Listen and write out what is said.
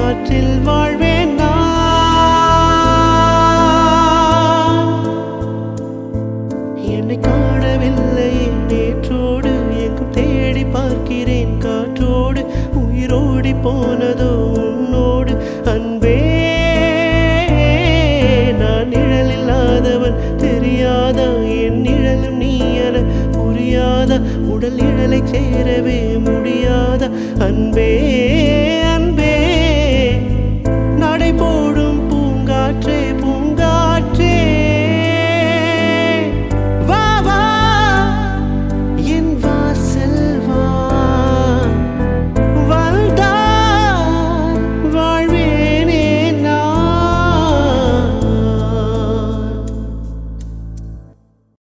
காற்றில் வாழ்வேன் என்னை காணவில்லை நேற்றோடு எங்கும் தேடி பார்க்கிறேன் காற்றோடு உயிரோடி போனதோ உன்னோடு அன்பே நான் நிழல் இல்லாதவன் தெரியாதா என் நிழலும் நீ என புரியாதா உடல் நிழலை சேரவே முடியாத அன்பே